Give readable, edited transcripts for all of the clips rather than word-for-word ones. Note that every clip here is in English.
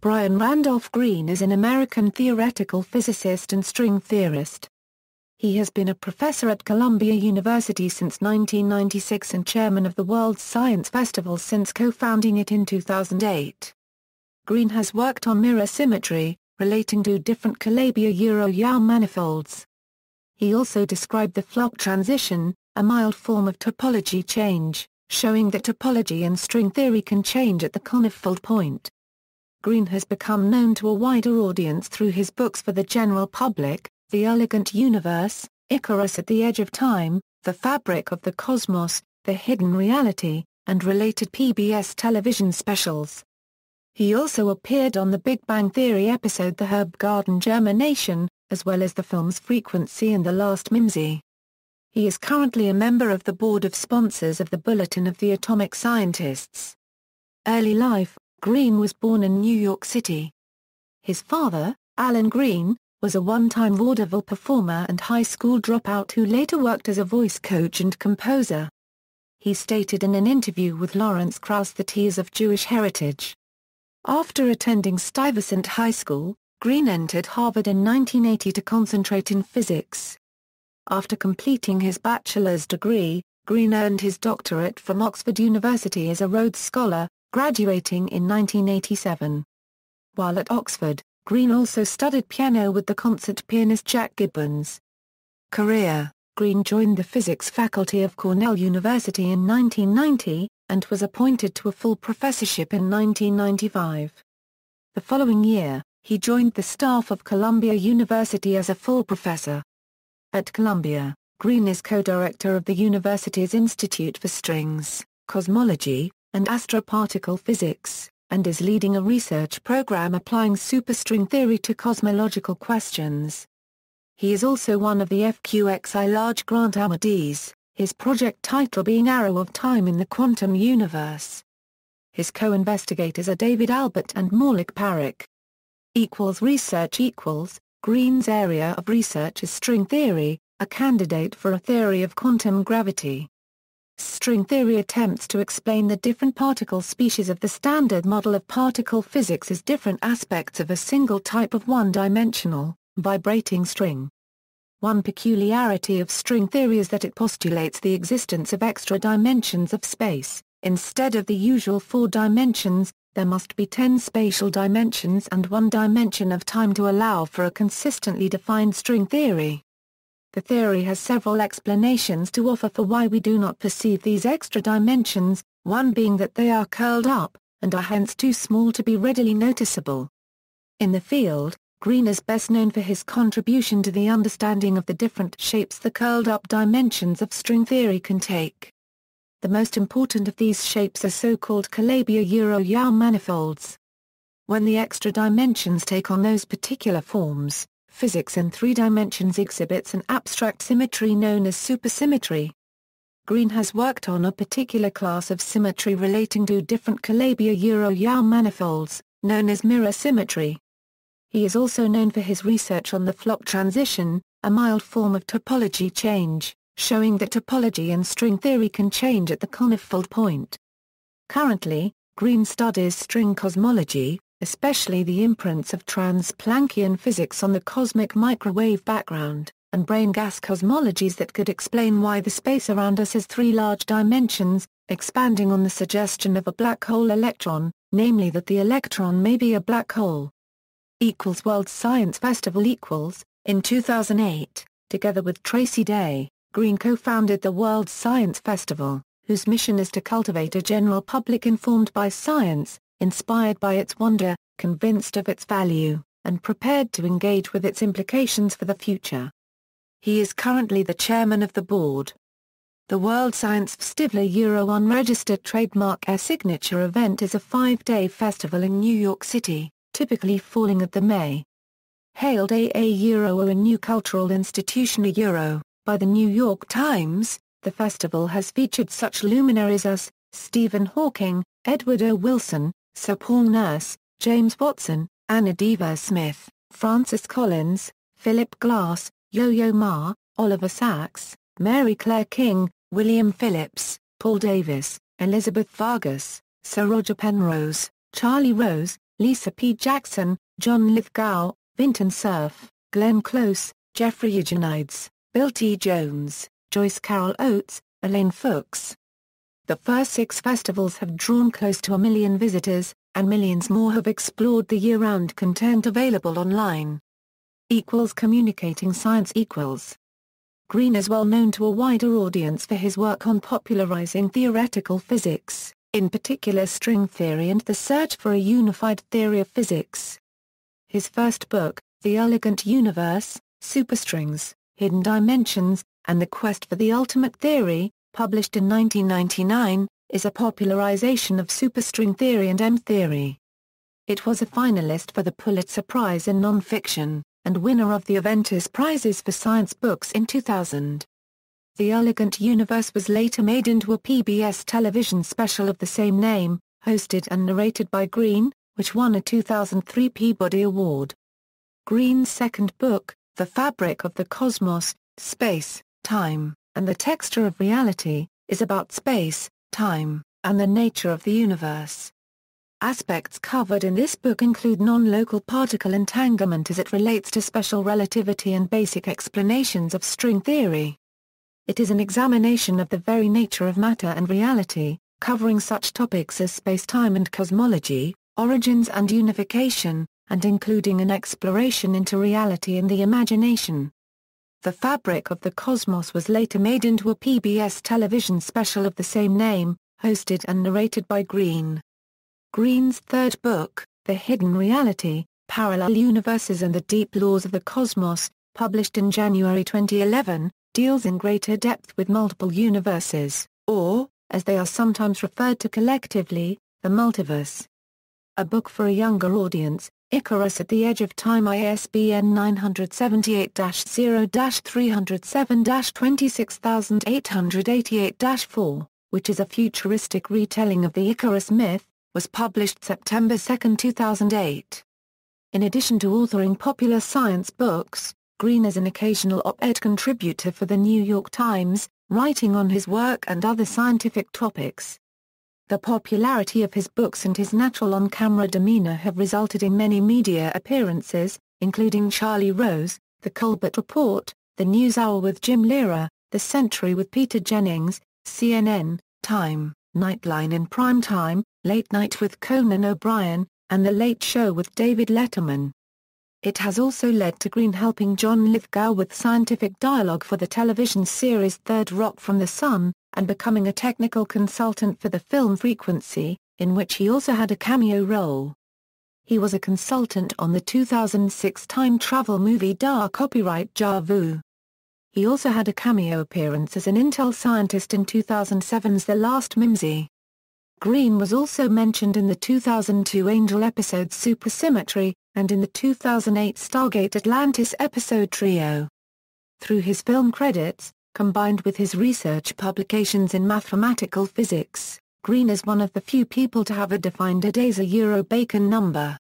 Brian Randolph Greene is an American theoretical physicist and string theorist. He has been a professor at Columbia University since 1996 and chairman of the World Science Festival since co-founding it in 2008. Greene has worked on mirror symmetry, relating to different Calabi-Yau manifolds. He also described the flock transition, a mild form of topology change, showing that topology in string theory can change at the conifold point. Greene has become known to a wider audience through his books for the general public, The Elegant Universe, Icarus at the Edge of Time, The Fabric of the Cosmos, The Hidden Reality, and related PBS television specials. He also appeared on the Big Bang Theory episode The Herb Garden Germination, as well as the films Frequency and The Last Mimsy. He is currently a member of the board of sponsors of the Bulletin of the Atomic Scientists. Early life: Greene was born in New York City. His father, Alan Greene, was a one-time vaudeville performer and high school dropout who later worked as a voice coach and composer. He stated in an interview with Lawrence Krauss that he is of Jewish heritage. After attending Stuyvesant High School, Greene entered Harvard in 1980 to concentrate in physics. After completing his bachelor's degree, Greene earned his doctorate from Oxford University as a Rhodes Scholar, graduating in 1987. While at Oxford, Greene also studied piano with the concert pianist Jack Gibbons. Career: Greene joined the physics faculty of Cornell University in 1990, and was appointed to a full professorship in 1995. The following year, he joined the staff of Columbia University as a full professor. At Columbia, Greene is co-director of the university's Institute for Strings, Cosmology, and Astroparticle Physics, and is leading a research program applying superstring theory to cosmological questions. He is also one of the FQXI large grant awardees, his project title being Arrow of Time in the Quantum Universe. His co-investigators are David Albert and Maulik Parekh. Research Greene's area of research is string theory, a candidate for a theory of quantum gravity. String theory attempts to explain the different particle species of the standard model of particle physics as different aspects of a single type of one-dimensional, vibrating string. One peculiarity of string theory is that it postulates the existence of extra dimensions of space. Instead of the usual 4 dimensions, there must be 10 spatial dimensions and 1 dimension of time to allow for a consistently defined string theory. The theory has several explanations to offer for why we do not perceive these extra dimensions, one being that they are curled up, and are hence too small to be readily noticeable. In the field, Greene is best known for his contribution to the understanding of the different shapes the curled-up dimensions of string theory can take. The most important of these shapes are so-called Calabi-Yau manifolds. When the extra dimensions take on those particular forms, physics in 3 dimensions exhibits an abstract symmetry known as supersymmetry. Greene has worked on a particular class of symmetry relating to different Calabi-Yau manifolds, known as mirror symmetry. He is also known for his research on the flock transition, a mild form of topology change, showing that topology in string theory can change at the conifold point. Currently, Greene studies string cosmology, especially the imprints of trans-Planckian physics on the cosmic microwave background, and brain gas cosmologies that could explain why the space around us has 3 large dimensions, expanding on the suggestion of a black hole electron, namely that the electron may be a black hole. World Science Festival In 2008, together with Tracy Day, Greene co-founded the World Science Festival, whose mission is to cultivate a general public informed by science, inspired by its wonder, convinced of its value, and prepared to engage with its implications for the future. He is currently the chairman of the board. The World Science Festival unregistered trademark signature event is a 5-day festival in New York City, typically falling at the May. Hailed a new cultural institution by the New York Times, the festival has featured such luminaries as Stephen Hawking, Edward O. Wilson, Sir Paul Nurse, James Watson, Anna Deva Smith, Francis Collins, Philip Glass, Yo-Yo Ma, Oliver Sacks, Mary Claire King, William Phillips, Paul Davis, Elizabeth Vargas, Sir Roger Penrose, Charlie Rose, Lisa P. Jackson, John Lithgow, Vinton Cerf, Glenn Close, Jeffrey Eugenides, Bill T. Jones, Joyce Carol Oates, Elaine Fuchs. The first 6 festivals have drawn close to 1 million visitors, and millions more have explored the year-round content available online. Communicating science . Greene is well known to a wider audience for his work on popularizing theoretical physics, in particular string theory and the search for a unified theory of physics. His first book, The Elegant Universe, Superstrings, Hidden Dimensions, and the Quest for the Ultimate Theory, published in 1999, is a popularization of superstring theory and M-theory. It was a finalist for the Pulitzer Prize in Nonfiction, and winner of the Aventis Prizes for Science Books in 2000. The Elegant Universe was later made into a PBS television special of the same name, hosted and narrated by Greene, which won a 2003 Peabody Award. Greene's second book, The Fabric of the Cosmos, Space, Time, and the Texture of Reality, is about space, time, and the nature of the universe. Aspects covered in this book include non-local particle entanglement as it relates to special relativity and basic explanations of string theory. It is an examination of the very nature of matter and reality, covering such topics as space-time and cosmology, origins and unification, and including an exploration into reality and the imagination. The Fabric of the Cosmos was later made into a PBS television special of the same name, hosted and narrated by Greene. Greene's third book, The Hidden Reality, Parallel Universes and the Deep Laws of the Cosmos, published in January 2011, deals in greater depth with multiple universes, or, as they are sometimes referred to collectively, the multiverse. A book for a younger audience, Icarus at the Edge of Time, ISBN 978-0-307-26888-4, which is a futuristic retelling of the Icarus myth, was published September 2, 2008. In addition to authoring popular science books, Greene is an occasional op-ed contributor for the New York Times, writing on his work and other scientific topics. The popularity of his books and his natural on-camera demeanor have resulted in many media appearances, including Charlie Rose, The Colbert Report, The NewsHour with Jim Lehrer, The Century with Peter Jennings, CNN, Time, Nightline in Prime Time, Late Night with Conan O'Brien, and The Late Show with David Letterman. It has also led to Greene helping John Lithgow with scientific dialogue for the television series Third Rock from the Sun, and becoming a technical consultant for the film Frequency, in which he also had a cameo role. He was a consultant on the 2006 time travel movie Da Copyright Ja Vu. He also had a cameo appearance as an Intel scientist in 2007's The Last Mimsy. Greene was also mentioned in the 2002 Angel episode Supersymmetry, and in the 2008 Stargate Atlantis episode Trio. Through his film credits, combined with his research publications in mathematical physics, Greene is one of the few people to have a defined Adesa-Bacon number.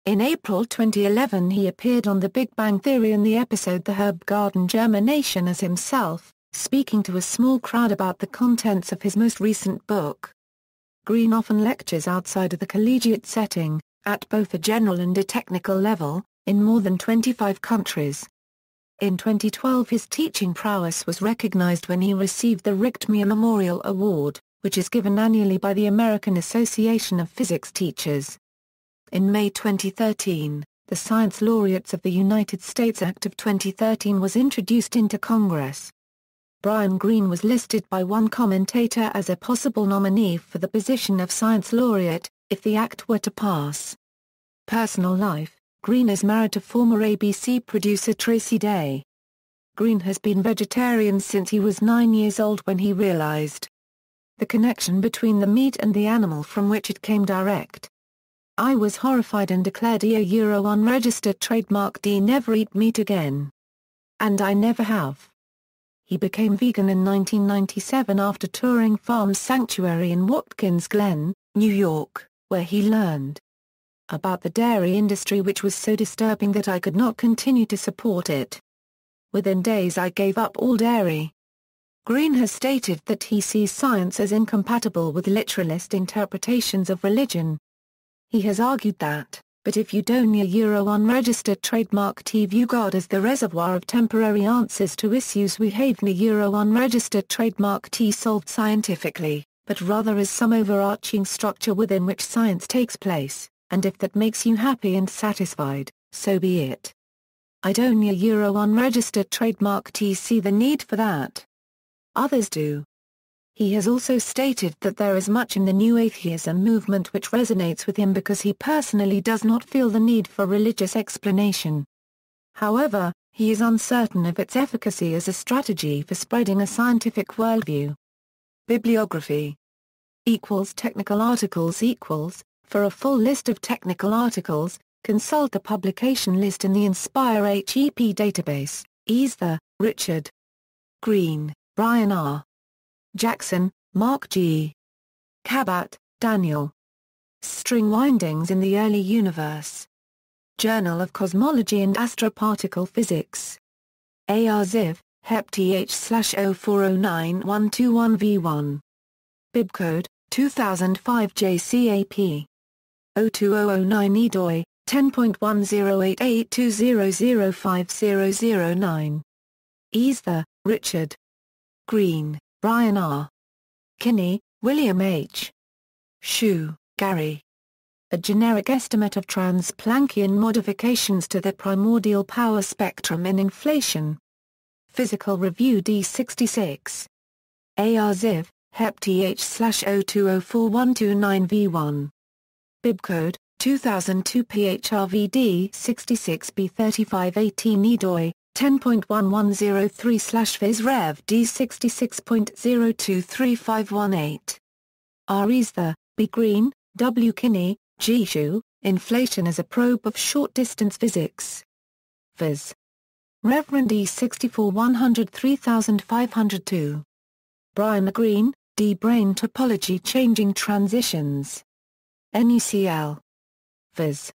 In April 2011 he appeared on The Big Bang Theory in the episode The Herb Garden Germination as himself, speaking to a small crowd about the contents of his most recent book. Greene often lectures outside of the collegiate setting, at both a general and a technical level, in more than 25 countries. In 2012 his teaching prowess was recognized when he received the Richtmyer Memorial Award, which is given annually by the American Association of Physics Teachers. In May 2013, the Science Laureates of the United States Act of 2013 was introduced into Congress. Brian Greene was listed by one commentator as a possible nominee for the position of Science Laureate, if the act were to pass. Personal life: Greene is married to former ABC producer Tracy Day. Greene has been vegetarian since he was 9 years old when he realized the connection between the meat and the animal from which it came direct. I was horrified and declared a unregistered trademark D never eat meat again. And I never have. He became vegan in 1997 after touring Farm Sanctuary in Watkins Glen, New York, where he learned about the dairy industry, which was so disturbing that I could not continue to support it. Within days I gave up all dairy. Greene has stated that he sees science as incompatible with literalist interpretations of religion. He has argued that, but if you'd only a Euro unregistered trademark T view God as the reservoir of temporary answers to issues we have the Euro unregistered trademark T solved scientifically, but rather as some overarching structure within which science takes place, and if that makes you happy and satisfied, so be it. I'd only a Euro unregistered trademark T see the need for that. Others do. He has also stated that there is much in the new atheism movement which resonates with him because he personally does not feel the need for religious explanation. However, he is uncertain of its efficacy as a strategy for spreading a scientific worldview. Bibliography Technical articles For a full list of technical articles, consult the publication list in the Inspire HEP database. Easther, Richard. Greene, Brian R. Jackson, Mark G. Cabot, Daniel. String Windings in the Early Universe. Journal of Cosmology and Astroparticle Physics. AR Ziv, Hep TH/04091121V1. Bibcode, 2005 JCAP. 02009 EDOI, 10.108820050009. Easther, Richard. Greene, Brian R. Kinney, William H. Shue, Gary. A Generic Estimate of Trans-Planckian Modifications to the Primordial Power Spectrum in Inflation. Physical Review D66. AR Ziv, Hep TH/02041129V1. Bibcode, 2002 PHRVD 66B3518 EDOI, 10.1103/physrev D66.023518. R. Easther, B. Greene, W. Kinney, G. Shue, Inflation as a Probe of Short-Distance Physics. Phys. Reverend E. 64 103502. Brian Greene, D. Brain Topology Changing Transitions. NUCL. Phys.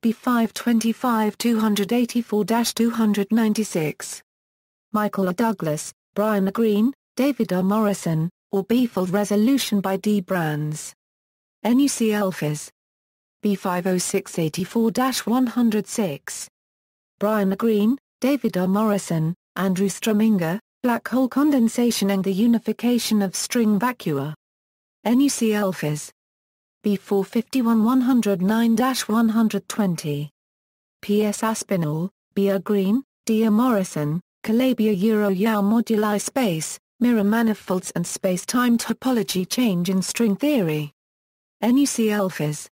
B525 284-296. Michael A. Douglas, Brian Greene, David R. Morrison, or Befold Resolution by D. Brands. NUCL Phys. B50684-106. Brian Greene, David R. Morrison, Andrew Strominger, Black Hole Condensation and the Unification of String Vacua. NUCL Phys. B451-109-120. P.S. Aspinall, B. R. Greene, D. R. Morrison, Calabi Euro-Yau Moduli Space, Mirror Manifolds and Space-Time Topology Change in String Theory. NUCL Phys.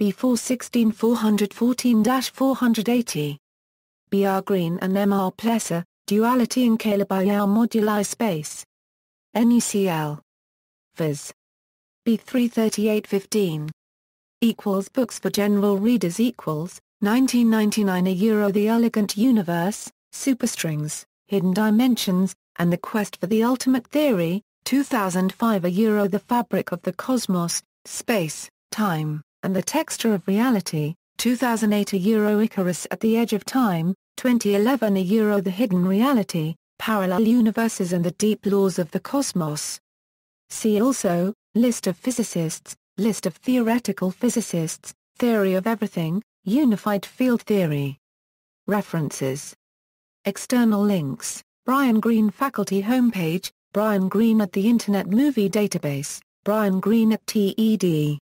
B416-414-480. B. R. Greene and M. R. Plesser, Duality in Calabi Yau Moduli Space. NUCL. Phys. B33815. Books for general readers 1999 A The Elegant Universe, Superstrings, Hidden Dimensions, and the Quest for the Ultimate Theory, 2005 A The Fabric of the Cosmos, Space, Time, and the Texture of Reality, 2008 A Icarus at the Edge of Time, 2011 A The Hidden Reality, Parallel Universes and the Deep Laws of the Cosmos. See also, List of physicists, List of theoretical physicists, Theory of Everything, Unified Field Theory. References. External links, Brian Greene Faculty Homepage, Brian Greene at the Internet Movie Database, Brian Greene at TED.